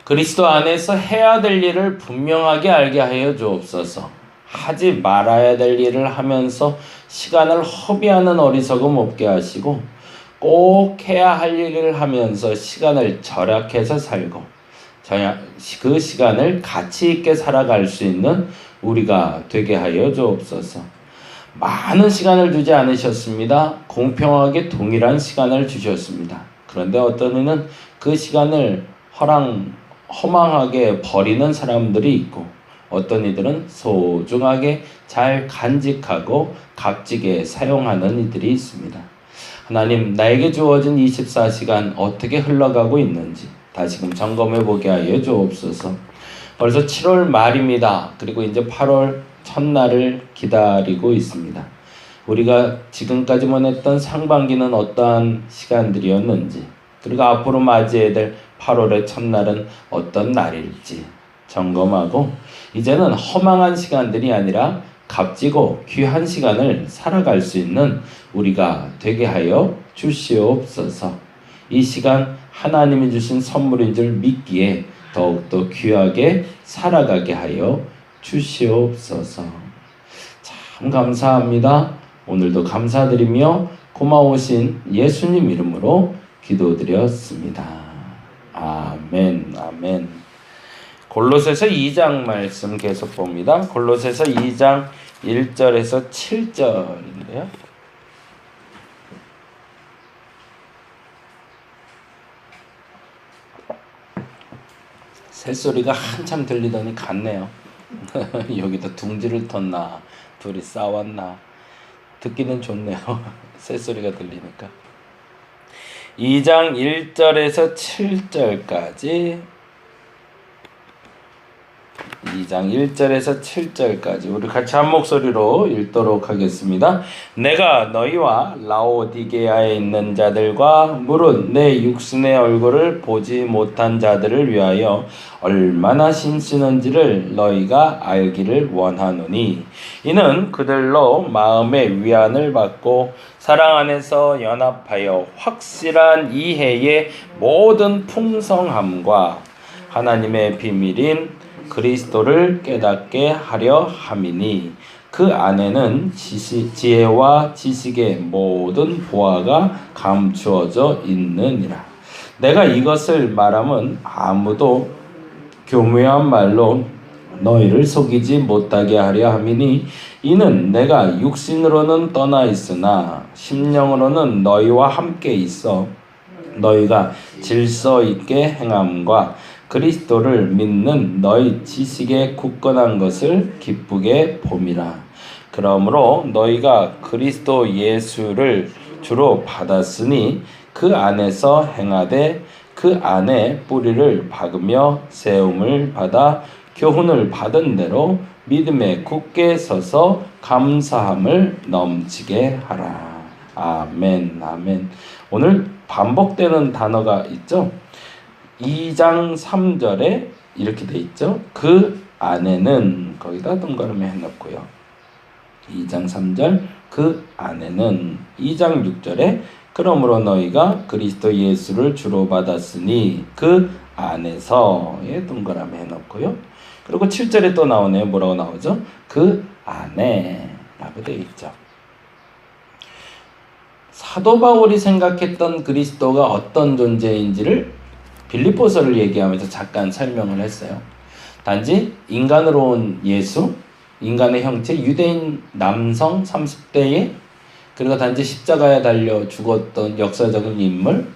그리스도 안에서 해야 될 일을 분명하게 알게 하여 주옵소서. 하지 말아야 될 일을 하면서 시간을 허비하는 어리석음 없게 하시고, 꼭 해야 할 일을 하면서 시간을 절약해서 살고, 그 시간을 가치 있게 살아갈 수 있는 우리가 되게 하여 주옵소서. 많은 시간을 주지 않으셨습니다. 공평하게 동일한 시간을 주셨습니다. 그런데 어떤 이는 그 시간을 허망하게 버리는 사람들이 있고, 어떤 이들은 소중하게 잘 간직하고 값지게 사용하는 이들이 있습니다. 하나님, 나에게 주어진 24시간 어떻게 흘러가고 있는지 다시금 점검해 보게 하여 주옵소서. 벌써 7월 말입니다. 그리고 이제 8월 첫날을 기다리고 있습니다. 우리가 지금까지만 했던 상반기는 어떠한 시간들이었는지, 그리고 앞으로 맞이해야 될 8월의 첫날은 어떤 날일지 점검하고, 이제는 허망한 시간들이 아니라 값지고 귀한 시간을 살아갈 수 있는 우리가 되게 하여 주시옵소서. 이 시간 하나님이 주신 선물인 줄 믿기에 더욱더 귀하게 살아가게 하여 주시옵소서. 참 감사합니다. 오늘도 감사드리며 고마우신 예수님 이름으로 기도드렸습니다. 아멘, 아멘. 골로새서 2장 말씀 계속 봅니다. 골로새서 2장 1절에서 7절인데요. 새소리가 한참 들리더니 갔네요. 여기다 둥지를 텄나 둘이 싸웠나. 듣기는 좋네요. 새소리가 들리니까. 2장 1절에서 7절까지 2장 1절에서 7절까지 우리 같이 한 목소리로 읽도록 하겠습니다. 내가 너희와 라오디게아에 있는 자들과 무릇 내 육신의 얼굴을 보지 못한 자들을 위하여 얼마나 힘쓰는지를 너희가 알기를 원하노니, 이는 그들로 마음의 위안을 받고 사랑 안에서 연합하여 확실한 이해의 모든 풍성함과 하나님의 비밀인 그리스도를 깨닫게 하려 함이니, 그 안에는 지혜와 지식의 모든 보화가 감추어져 있느니라. 내가 이것을 말함은 아무도 교묘한 말로 너희를 속이지 못하게 하려 함이니, 이는 내가 육신으로는 떠나 있으나 심령으로는 너희와 함께 있어 너희가 질서 있게 행함과 그리스도를 믿는 너희 지식에 굳건한 것을 기쁘게 봄이라. 그러므로 너희가 그리스도 예수를 주로 받았으니 그 안에서 행하되 그 안에 뿌리를 박으며 세움을 받아 교훈을 받은 대로 믿음에 굳게 서서 감사함을 넘치게 하라. 아멘, 아멘. 오늘 반복되는 단어가 있죠. 2장 3절에 이렇게 돼 있죠. 그 안에는, 거기다 동그라미 해놓고요. 2장 3절 그 안에는, 2장 6절에 그러므로 너희가 그리스도 예수를 주로 받았으니 그 안에서에 동그라미 해놓고요. 그리고 7절에 또 나오네요. 뭐라고 나오죠? 그 안에 라고 되어 있죠. 사도 바울이 생각했던 그리스도가 어떤 존재인지를 빌립보서를 얘기하면서 잠깐 설명을 했어요. 단지 인간으로 온 예수, 인간의 형체, 유대인 남성 30대에, 그리고 단지 십자가에 달려 죽었던 역사적인 인물,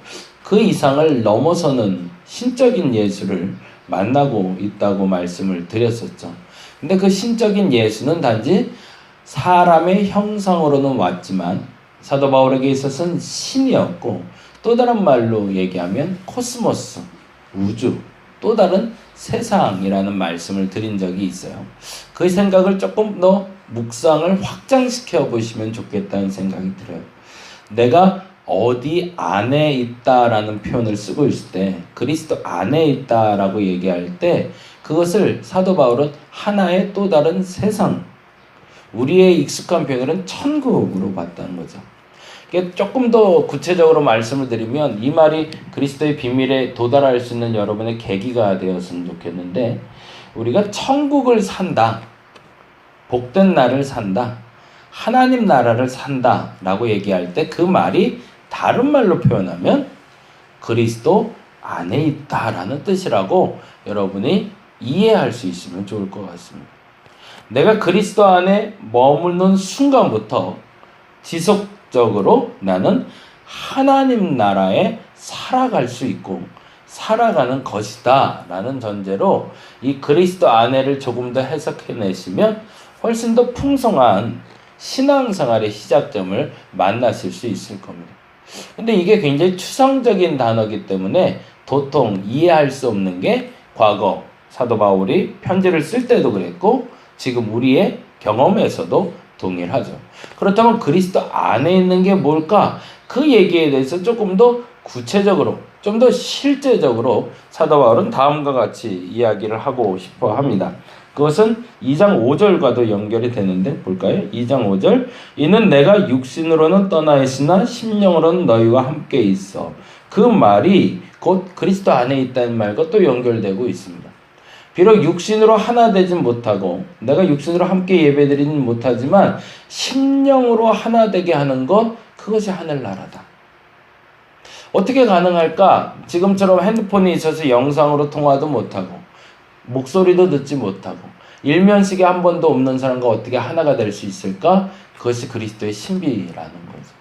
그 이상을 넘어서는 신적인 예수를 만나고 있다고 말씀을 드렸었죠. 근데 그 신적인 예수는 단지 사람의 형상으로는 왔지만 사도 바울에게 있어서는 신이었고, 또 다른 말로 얘기하면 코스모스, 우주, 또 다른 세상이라는 말씀을 드린 적이 있어요. 그 생각을 조금 더 묵상을 확장시켜 보시면 좋겠다는 생각이 들어요. 내가 어디 안에 있다라는 표현을 쓰고 있을 때, 그리스도 안에 있다라고 얘기할 때 그것을 사도 바울은 하나의 또 다른 세상, 우리의 익숙한 표현으로는 천국으로 봤다는 거죠. 조금 더 구체적으로 말씀을 드리면 이 말이 그리스도의 비밀에 도달할 수 있는 여러분의 계기가 되었으면 좋겠는데, 우리가 천국을 산다, 복된 날을 산다, 하나님 나라를 산다 라고 얘기할 때 그 말이 다른 말로 표현하면 그리스도 안에 있다라는 뜻이라고 여러분이 이해할 수 있으면 좋을 것 같습니다. 내가 그리스도 안에 머무는 순간부터 지속적으로 나는 하나님 나라에 살아갈 수 있고 살아가는 것이다 라는 전제로 이 그리스도 안에를 조금 더 해석해내시면 훨씬 더 풍성한 신앙생활의 시작점을 만나실 수 있을 겁니다. 근데 이게 굉장히 추상적인 단어이기 때문에 도통 이해할 수 없는 게 과거 사도 바울이 편지를 쓸 때도 그랬고 지금 우리의 경험에서도 동일하죠. 그렇다면 그리스도 안에 있는 게 뭘까? 그 얘기에 대해서 조금 더 구체적으로, 좀 더 실제적으로 사도 바울은 다음과 같이 이야기를 하고 싶어 합니다. 그것은 2장 5절과도 연결이 되는데 볼까요? 2장 5절. 이는 내가 육신으로는 떠나 있으나 심령으로는 너희와 함께 있어. 그 말이 곧 그리스도 안에 있다는 말과 또 연결되고 있습니다. 비록 육신으로 하나 되진 못하고 내가 육신으로 함께 예배드리진 못하지만 심령으로 하나 되게 하는 것, 그것이 하늘나라다. 어떻게 가능할까? 지금처럼 핸드폰이 있어서 영상으로 통화도 못하고 목소리도 듣지 못하고 일면식에 한 번도 없는 사람과 어떻게 하나가 될 수 있을까? 그것이 그리스도의 신비라는 거죠.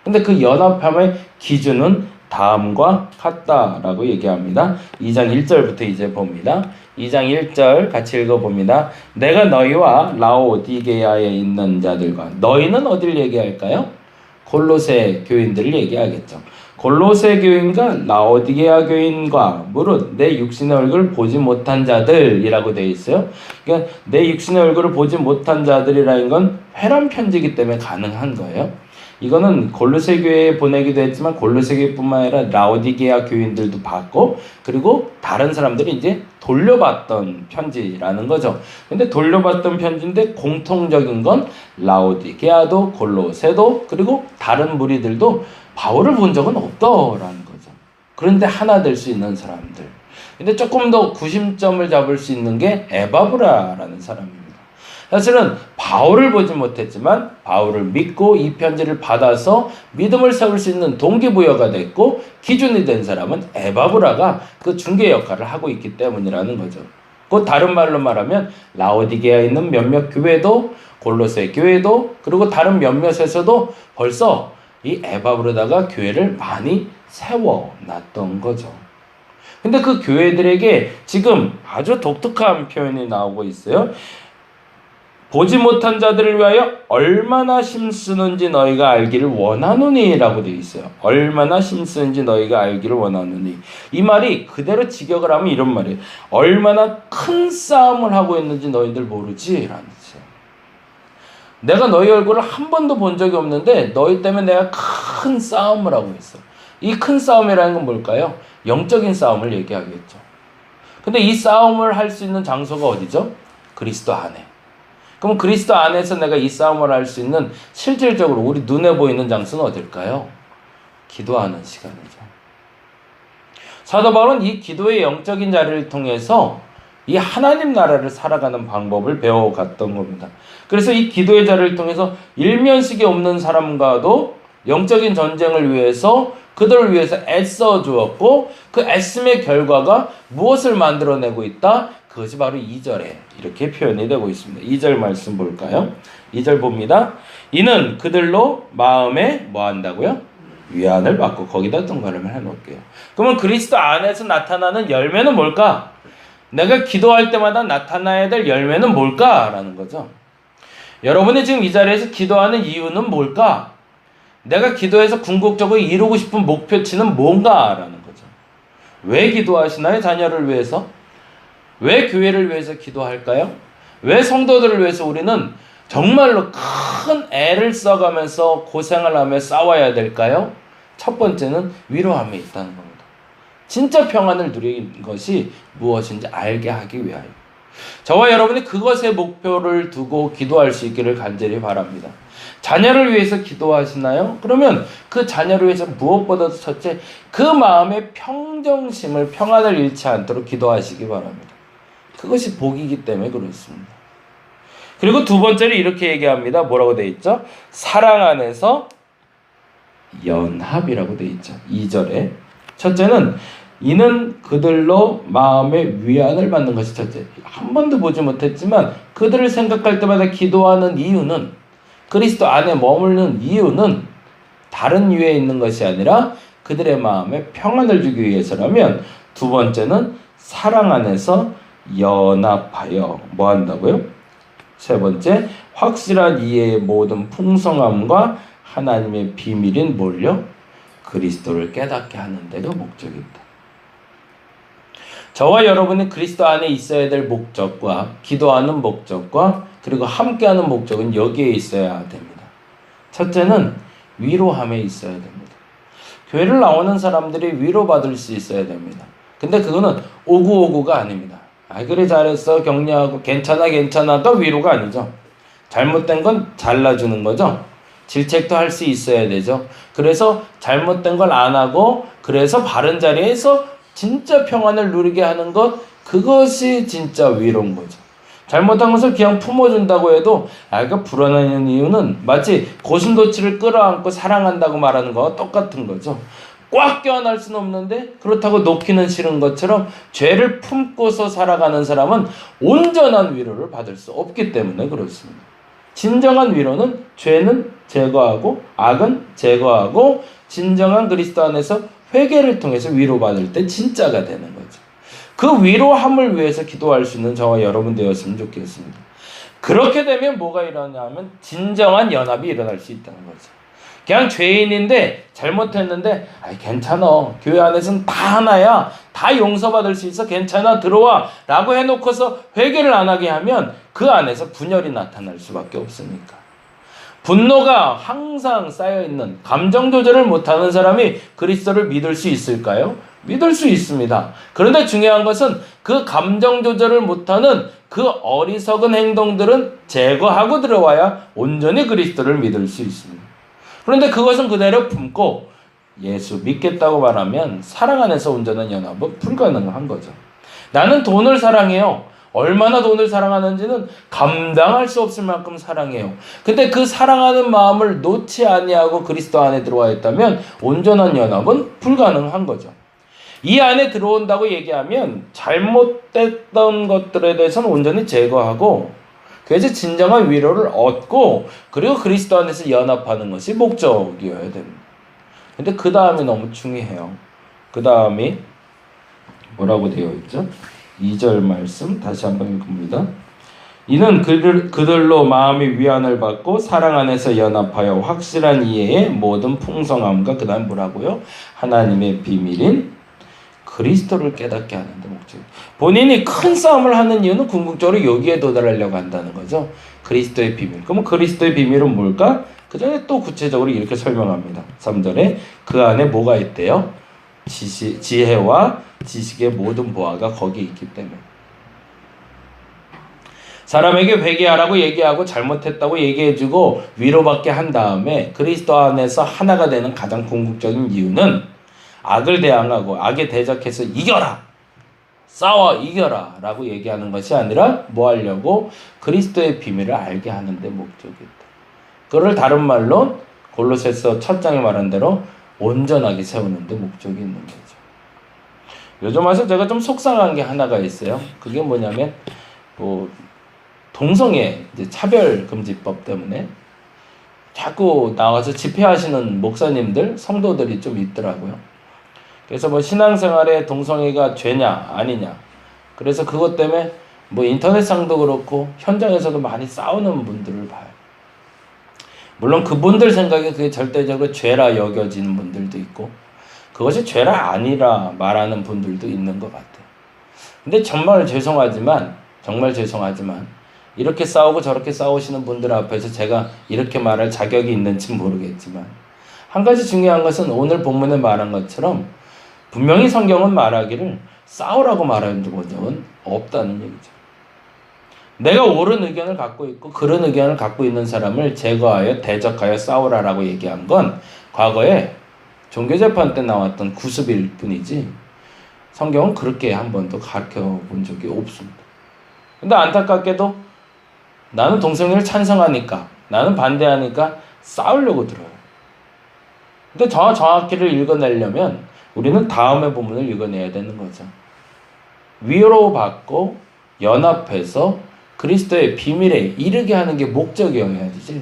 근데 그 연합함의 기준은 다음과 같다라고 얘기합니다. 2장 1절부터 이제 봅니다. 2장 1절 같이 읽어봅니다. 내가 너희와 라오디게아에 있는 자들과, 너희는 어딜 얘기할까요? 골로새 교인들을 얘기하겠죠. 골로새 교인과 라오디게아 교인과 무릇 내 육신의 얼굴을 보지 못한 자들이라고 되어 있어요. 그러니까 내 육신의 얼굴을 보지 못한 자들이라는 건 회람 편지이기 때문에 가능한 거예요. 이거는 골로새 교회에 보내기도 했지만 골로새 교회뿐만 아니라 라오디게아 교인들도 받고, 그리고 다른 사람들이 이제 돌려받던 편지라는 거죠. 근데 돌려받던 편지인데 공통적인 건 라오디게아도 골로새도 그리고 다른 무리들도 바울을 본 적은 없더라는 거죠. 그런데 하나 될 수 있는 사람들. 근데 조금 더 구심점을 잡을 수 있는 게 에바브라라는 사람입니다. 사실은 바울을 보지 못했지만 바울을 믿고 이 편지를 받아서 믿음을 세울 수 있는 동기부여가 됐고 기준이 된 사람은 에바브라가 그 중개 역할을 하고 있기 때문이라는 거죠. 그 다른 말로 말하면 라오디게아에 있는 몇몇 교회도 골로새 교회도 그리고 다른 몇몇에서도 벌써 이 에바브라다가 교회를 많이 세워놨던 거죠. 근데 그 교회들에게 지금 아주 독특한 표현이 나오고 있어요. 보지 못한 자들을 위하여 얼마나 힘쓰는지 너희가 알기를 원하노니 라고 되어 있어요. 얼마나 힘쓰는지 너희가 알기를 원하노니. 이 말이 그대로 직역을 하면 이런 말이에요. 얼마나 큰 싸움을 하고 있는지 너희들 모르지? 라는 뜻이에요. 내가 너희 얼굴을 한 번도 본 적이 없는데 너희 때문에 내가 큰 싸움을 하고 있어. 이 큰 싸움이라는 건 뭘까요? 영적인 싸움을 얘기하겠죠. 근데 이 싸움을 할 수 있는 장소가 어디죠? 그리스도 안에. 그럼 그리스도 안에서 내가 이 싸움을 할 수 있는 실질적으로 우리 눈에 보이는 장소는 어딜까요? 기도하는 시간이죠. 사도 바울은 이 기도의 영적인 자리를 통해서 이 하나님 나라를 살아가는 방법을 배워갔던 겁니다. 그래서 이 기도의 자리를 통해서 일면식이 없는 사람과도 영적인 전쟁을 위해서 그들을 위해서 애써 주었고 그 애씀의 결과가 무엇을 만들어내고 있다? 그것이 바로 2절에 이렇게 표현이 되고 있습니다. 2절 말씀 볼까요? 2절 봅니다. 이는 그들로 마음에 뭐 한다고요? 위안을 받고, 거기다 동그라미를 해놓을게요. 그러면 그리스도 안에서 나타나는 열매는 뭘까? 내가 기도할 때마다 나타나야 될 열매는 뭘까? 라는 거죠. 여러분이 지금 이 자리에서 기도하는 이유는 뭘까? 내가 기도해서 궁극적으로 이루고 싶은 목표치는 뭔가? 라는 거죠. 왜 기도하시나요? 자녀를 위해서? 왜 교회를 위해서 기도할까요? 왜 성도들을 위해서 우리는 정말로 큰 애를 써가면서 고생을 하며 싸워야 될까요? 첫 번째는 위로함에 있다는 겁니다. 진짜 평안을 누리는 것이 무엇인지 알게 하기 위하여. 저와 여러분이 그것에 목표를 두고 기도할 수 있기를 간절히 바랍니다. 자녀를 위해서 기도하시나요? 그러면 그 자녀를 위해서 무엇보다도 첫째, 그 마음의 평정심을, 평안을 잃지 않도록 기도하시기 바랍니다. 그것이 복이기 때문에 그렇습니다. 그리고 두 번째로 이렇게 얘기합니다. 뭐라고 되어 있죠? 사랑 안에서 연합이라고 되어 있죠. 2절에. 첫째는 이는 그들로 마음의 위안을 받는 것이 첫째. 한 번도 보지 못했지만 그들을 생각할 때마다 기도하는 이유는, 그리스도 안에 머무르는 이유는 다른 이유에 있는 것이 아니라 그들의 마음에 평안을 주기 위해서라면, 두 번째는 사랑 안에서 연합하여 뭐 한다고요? 세 번째, 확실한 이해의 모든 풍성함과 하나님의 비밀인 뭘요? 그리스도를 깨닫게 하는 데가 목적입니다. 저와 여러분이 그리스도 안에 있어야 될 목적과 기도하는 목적과 그리고 함께하는 목적은 여기에 있어야 됩니다. 첫째는 위로함에 있어야 됩니다. 교회를 나오는 사람들이 위로받을 수 있어야 됩니다. 근데 그거는 오구오구가 아닙니다. 그래 잘했어 격려하고 괜찮아가 위로가 아니죠. 잘못된 건 잘라주는 거죠. 질책도 할 수 있어야 되죠. 그래서 잘못된 걸 안 하고 그래서 바른 자리에서 진짜 평안을 누리게 하는 것, 그것이 진짜 위로인 거죠. 잘못한 것을 그냥 품어준다고 해도 아이가 불안한 이유는 마치 고슴도치를 끌어안고 사랑한다고 말하는 거와 똑같은 거죠. 꽉 껴안을 수는 없는데 그렇다고 놓기는 싫은 것처럼 죄를 품고서 살아가는 사람은 온전한 위로를 받을 수 없기 때문에 그렇습니다. 진정한 위로는 죄는 제거하고 악은 제거하고 진정한 그리스도 안에서 회개를 통해서 위로받을 때 진짜가 되는 거죠. 그 위로함을 위해서 기도할 수 있는 저와 여러분 되었으면 좋겠습니다. 그렇게 되면 뭐가 일어나냐면 진정한 연합이 일어날 수 있다는 거죠. 그냥 죄인인데 잘못했는데 괜찮아, 교회 안에서는 다 하나야, 다 용서받을 수 있어, 괜찮아, 들어와 라고 해놓고서 회개를 안 하게 하면 그 안에서 분열이 나타날 수밖에 없으니까. 분노가 항상 쌓여있는, 감정 조절을 못하는 사람이 그리스도를 믿을 수 있을까요? 믿을 수 있습니다. 그런데 중요한 것은 그 감정 조절을 못하는 그 어리석은 행동들은 제거하고 들어와야 온전히 그리스도를 믿을 수 있습니다. 그런데 그것은 그대로 품고 예수 믿겠다고 말하면 사랑 안에서 온전한 연합은 불가능한 거죠. 나는 돈을 사랑해요. 얼마나 돈을 사랑하는지는 감당할 수 없을 만큼 사랑해요. 근데 그 사랑하는 마음을 놓지 아니하고 그리스도 안에 들어와 있다면 온전한 연합은 불가능한 거죠. 이 안에 들어온다고 얘기하면 잘못됐던 것들에 대해서는 온전히 제거하고 그래서 진정한 위로를 얻고 그리고 그리스도 안에서 연합하는 것이 목적이어야 됩니다. 근데 그 다음이 너무 중요해요. 그 다음이 뭐라고 되어 있죠? 2절 말씀 다시 한번 읽습니다. 이는 그들로 마음의 위안을 받고 사랑 안에서 연합하여 확실한 이해의 모든 풍성함과 그 다음 뭐라고요? 하나님의 비밀인 그리스도를 깨닫게 하는 데 목적. 본인이 큰 싸움을 하는 이유는 궁극적으로 여기에 도달하려고 한다는 거죠. 그리스도의 비밀. 그럼 그리스도의 비밀은 뭘까? 그 전에 또 구체적으로 이렇게 설명합니다. 3절에 그 안에 뭐가 있대요? 지혜와 지식의 모든 보화가 거기에 있기 때문에. 사람에게 회개하라고 얘기하고 잘못했다고 얘기해주고 위로받게 한 다음에 그리스도 안에서 하나가 되는 가장 궁극적인 이유는 악을 대항하고 악에 대적해서 이겨라, 싸워 이겨라 라고 얘기하는 것이 아니라 뭐 하려고? 그리스도의 비밀을 알게 하는 데 목적이 있다. 그걸 다른 말로 골로새서 첫 장에 말한 대로 온전하게 세우는 데 목적이 있는 거죠. 요즘 와서 제가 좀 속상한 게 하나가 있어요. 그게 뭐냐면 동성애 이제 차별금지법 때문에 자꾸 나와서 집회하시는 목사님들, 성도들이 좀 있더라고요. 그래서 뭐 신앙생활에 동성애가 죄냐 아니냐, 그래서 그것 때문에 뭐 인터넷상도 그렇고 현장에서도 많이 싸우는 분들을 봐요. 물론 그분들 생각에 그게 절대적으로 죄라 여겨지는 분들도 있고 그것이 죄라 아니라 말하는 분들도 있는 것 같아요. 근데 정말 죄송하지만 이렇게 싸우고 저렇게 싸우시는 분들 앞에서 제가 이렇게 말할 자격이 있는지 모르겠지만 한 가지 중요한 것은 오늘 본문에 말한 것처럼 분명히 성경은 말하기를 싸우라고 말한 적은 없다는 얘기죠. 내가 옳은 의견을 갖고 있고 그런 의견을 갖고 있는 사람을 제거하여 대적하여 싸우라라고 얘기한 건 과거에 종교재판 때 나왔던 구습일 뿐이지 성경은 그렇게 한 번도 가르쳐 본 적이 없습니다. 근데 안타깝게도 나는 동성애를 찬성하니까 나는 반대하니까 싸우려고 들어요. 근데 정확히를 읽어내려면 우리는 다음의 부분을 읽어내야 되는 거죠. 위로받고 연합해서 그리스도의 비밀에 이르게 하는 게 목적이어야지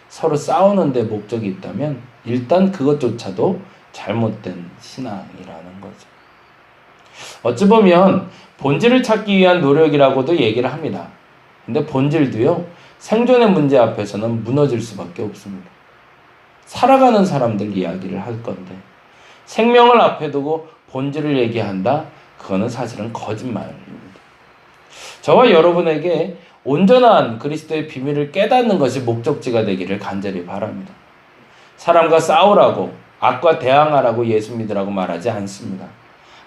서로 싸우는 데 목적이 있다면 일단 그것조차도 잘못된 신앙이라는 거죠. 어찌 보면 본질을 찾기 위한 노력이라고도 얘기를 합니다. 근데 본질도요, 생존의 문제 앞에서는 무너질 수밖에 없습니다. 살아가는 사람들 이야기를 할 건데 생명을 앞에 두고 본질을 얘기한다? 그거는 사실은 거짓말입니다. 저와 여러분에게 온전한 그리스도의 비밀을 깨닫는 것이 목적지가 되기를 간절히 바랍니다. 사람과 싸우라고, 악과 대항하라고 예수 믿으라고 말하지 않습니다.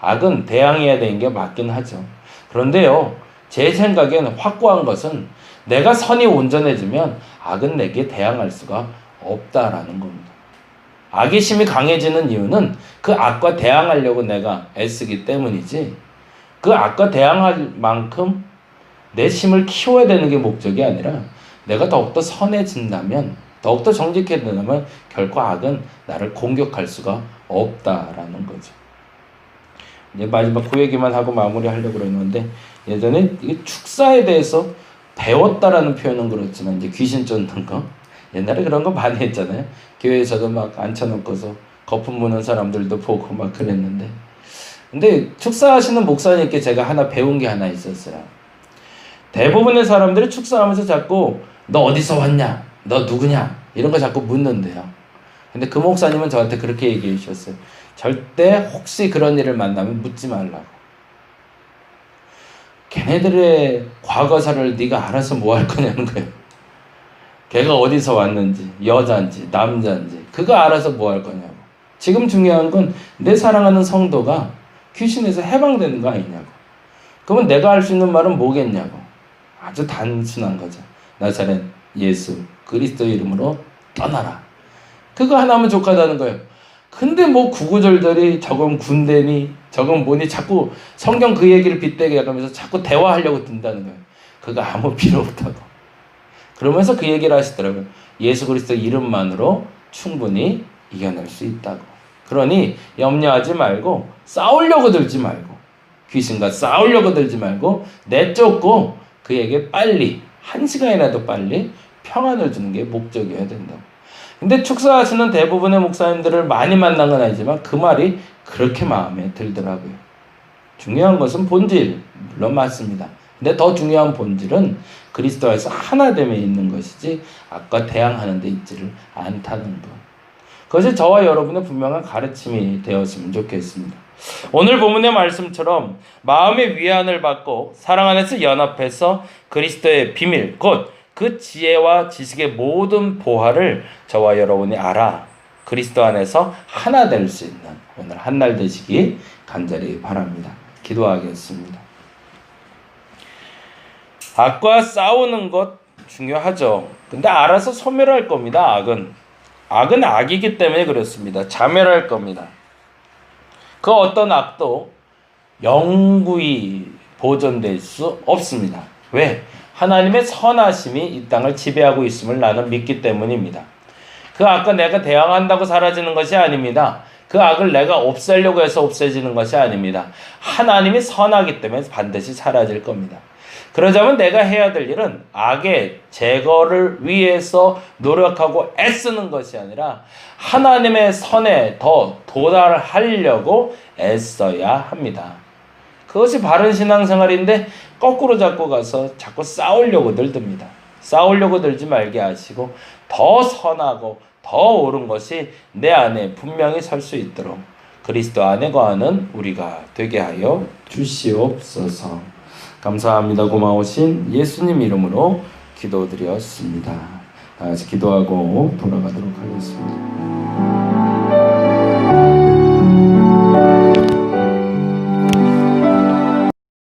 악은 대항해야 되는 게 맞긴 하죠. 그런데요, 제 생각엔 확고한 것은 내가 선이 온전해지면 악은 내게 대항할 수가 없다라는 겁니다. 악의 힘이 강해지는 이유는 그 악과 대항하려고 내가 애쓰기 때문이지 그 악과 대항할 만큼 내 힘을 키워야 되는 게 목적이 아니라 내가 더욱더 선해진다면 더욱더 정직해진다면 결코 악은 나를 공격할 수가 없다라는 거죠. 이제 마지막 그 얘기만 하고 마무리하려고 그러는데 예전에 축사에 대해서 배웠다라는 표현은 그렇지만 이제 귀신 쫓는 거 옛날에 그런 거 많이 했잖아요. 교회에서도 막 앉혀놓고서 거품 무는 사람들도 보고 막 그랬는데 근데 축사하시는 목사님께 제가 하나 배운 게 하나 있었어요. 대부분의 사람들이 축사하면서 자꾸 너 어디서 왔냐? 너 누구냐? 이런 거 자꾸 묻는데요. 근데 그 목사님은 저한테 그렇게 얘기해 주셨어요. 절대 혹시 그런 일을 만나면 묻지 말라고. 걔네들의 과거사를 네가 알아서 뭐 할 거냐는 거예요. 걔가 어디서 왔는지, 여자인지, 남자인지 그거 알아서 뭐 할 거냐고. 지금 중요한 건 내 사랑하는 성도가 귀신에서 해방되는 거 아니냐고. 그러면 내가 할 수 있는 말은 뭐겠냐고. 아주 단순한 거죠. 나사렛 예수 그리스도 이름으로 떠나라. 그거 하나면 족하다는 거예요. 근데 뭐 구구절절이 저건 군대니 저건 뭐니 자꾸 성경 그 얘기를 빗대게 하면서 자꾸 대화하려고 든다는 거예요. 그거 아무 필요 없다고. 그러면서 그 얘기를 하시더라고요. 예수 그리스도 이름만으로 충분히 이겨낼 수 있다고. 그러니 염려하지 말고 싸우려고 들지 말고 귀신과 싸우려고 들지 말고 내쫓고 그에게 빨리 1시간이라도 빨리 평안을 주는 게 목적이어야 된다고. 근데 축사하시는 대부분의 목사님들을 많이 만난 건 아니지만 그 말이 그렇게 마음에 들더라고요. 중요한 것은 본질, 물론 맞습니다. 근데 더 중요한 본질은 그리스도에서 하나됨에 있는 것이지 악과 대항하는 데 있지를 않다는 것. 그것이 저와 여러분의 분명한 가르침이 되었으면 좋겠습니다. 오늘 본문의 말씀처럼 마음의 위안을 받고 사랑 안에서 연합해서 그리스도의 비밀, 곧 그 지혜와 지식의 모든 보화를 저와 여러분이 알아 그리스도 안에서 하나 될 수 있는 오늘 한날 되시기 간절히 바랍니다. 기도하겠습니다. 악과 싸우는 것 중요하죠. 근데 알아서 소멸할 겁니다. 악은 악이기 때문에 그렇습니다. 자멸할 겁니다. 그 어떤 악도 영구히 보존될 수 없습니다. 왜? 하나님의 선하심이 이 땅을 지배하고 있음을 나는 믿기 때문입니다. 그 악과 내가 대항한다고 사라지는 것이 아닙니다. 그 악을 내가 없애려고 해서 없어지는 것이 아닙니다. 하나님이 선하기 때문에 반드시 사라질 겁니다. 그러자면 내가 해야 될 일은 악의 제거를 위해서 노력하고 애쓰는 것이 아니라 하나님의 선에 더 도달하려고 애써야 합니다. 그것이 바른 신앙생활인데 거꾸로 잡고 가서 자꾸 싸우려고들 듭니다. 싸우려고 들지 말게 하시고 더 선하고 더 옳은 것이 내 안에 분명히 설 수 있도록 그리스도 안에 거하는 우리가 되게 하여 주시옵소서. 감사합니다. 고마우신 예수님 이름으로 기도드렸습니다. 다 같이 기도하고 돌아가도록 하겠습니다.